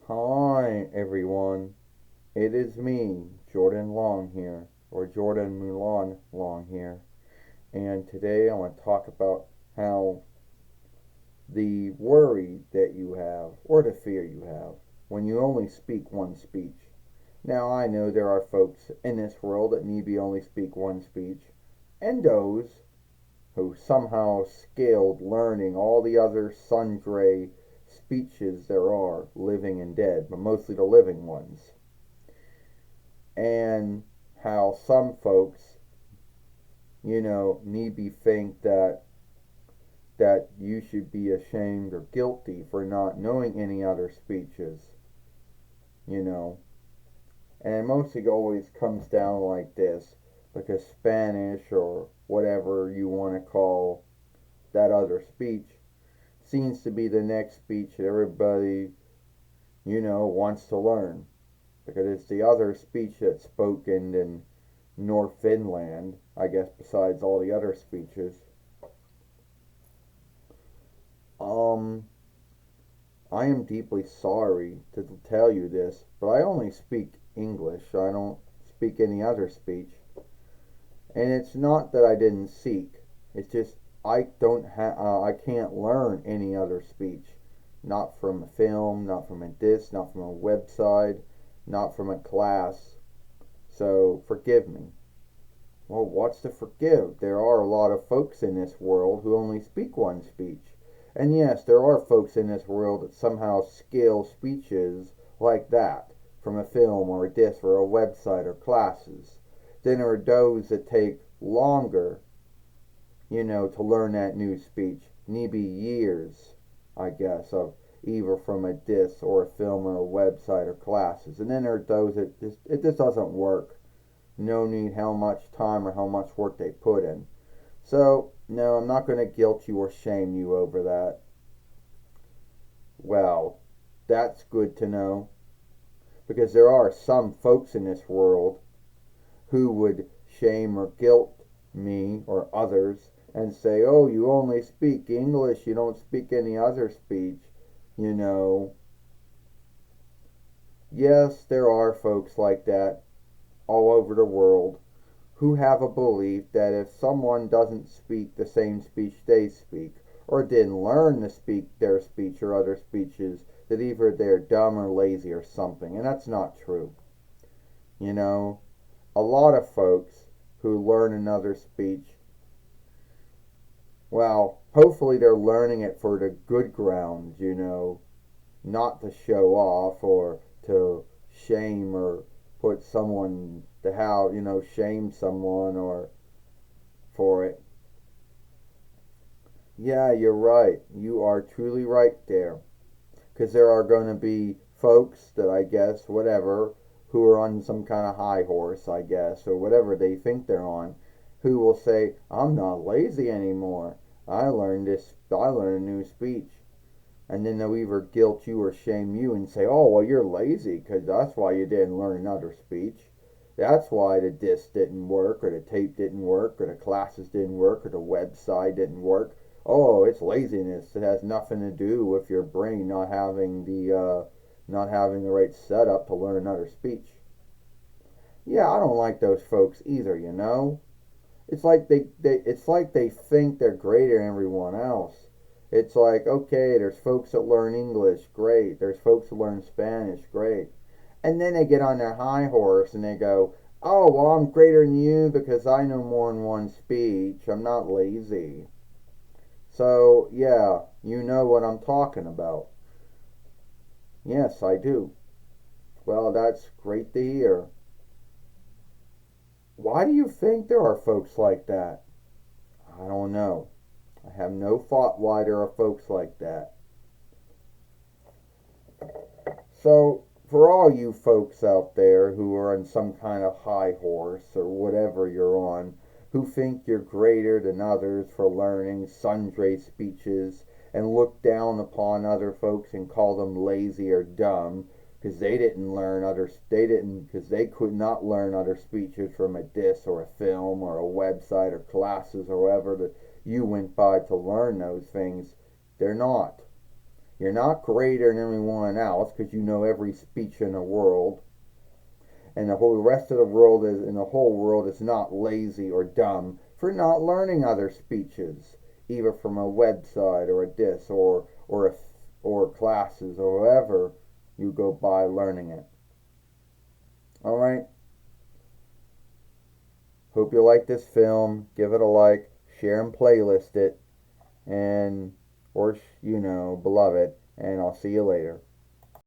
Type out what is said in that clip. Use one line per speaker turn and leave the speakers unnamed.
Hi everyone, it is me, Jordan Long here, or Jordan Mulan Long here, and today I want to talk about how the worry that you have, or the fear you have, when you only speak one speech. Now I know there are folks in this world that need to only speak one speech, and those who somehow scaled learning all the other sundry speeches there are, living and dead, but mostly the living ones. And how some folks, need be think that you should be ashamed or guilty for not knowing any other speeches, you know. And it mostly always comes down like this, because Spanish or whatever you want to call that other speech seems to be the next speech that everybody, wants to learn. Because it's the other speech that's spoken in North Finland, I guess, besides all the other speeches. Um, I am deeply sorry to tell you this, but I only speak English. I don't speak any other speech. And it's not that I didn't seek. It's just I can't learn any other speech. Not from a film, not from a disc, not from a website, not from a class. So forgive me. Well, what's to forgive? There are a lot of folks in this world who only speak one speech. And yes, there are folks in this world that somehow scale speeches like that from a film or a disc or a website or classes. Then there are those that take longer, to learn that new speech. Need be years, I guess, of either from a disc or a film or a website or classes. And then there are those that it just doesn't work. No need how much time or how much work they put in. So, no, I'm not going to guilt you or shame you over that. Well, that's good to know, because there are some folks in this world who would shame or guilt me or others and say, oh, you only speak English, you don't speak any other speech, you know. Yes, there are folks like that all over the world who have a belief that if someone doesn't speak the same speech they speak, or didn't learn to speak their speech or other speeches, that either they're dumb or lazy or something. And that's not true. You know, a lot of folks who learn another speech, well, hopefully they're learning it for the good grounds, not to show off or to shame or put someone to how, shame someone or for it. Yeah, you're right. You are truly right there. Because there are going to be folks that I guess, whatever, who are on some kind of high horse, I guess, or whatever they think they're on, who will say, I'm not lazy anymore. I learned a new speech. And then they'll either guilt you or shame you and say, oh, well, you're lazy because that's why you didn't learn another speech. That's why the disc didn't work, or the tape didn't work, or the classes didn't work, or the website didn't work. Oh, it's laziness. It has nothing to do with your brain not having the right setup to learn another speech. Yeah, I don't like those folks either. It's like they think they're greater than everyone else. It's like, okay, there's folks that learn English, great. There's folks that learn Spanish, great. And then they get on their high horse and they go, oh, well, I'm greater than you because I know more than one speech. I'm not lazy. So, yeah, you know what I'm talking about. Yes, I do. Well, that's great to hear. Why do you think there are folks like that? I don't know. I have no thought why there are folks like that. So, for all you folks out there who are on some kind of high horse or whatever you're on, who think you're greater than others for learning sundry speeches and look down upon other folks and call them lazy or dumb because they didn't because they could not learn other speeches from a disc or a film or a website or classes or wherever that you went by to learn those things. They're not. You're not greater than anyone else because you know every speech in the world. And the whole rest of the world is, and the whole world is not lazy or dumb for not learning other speeches, either from a website or a disc or classes or wherever you go by learning it. All right. Hope you like this film. Give it a like, share and playlist it, and or beloved. And I'll see you later.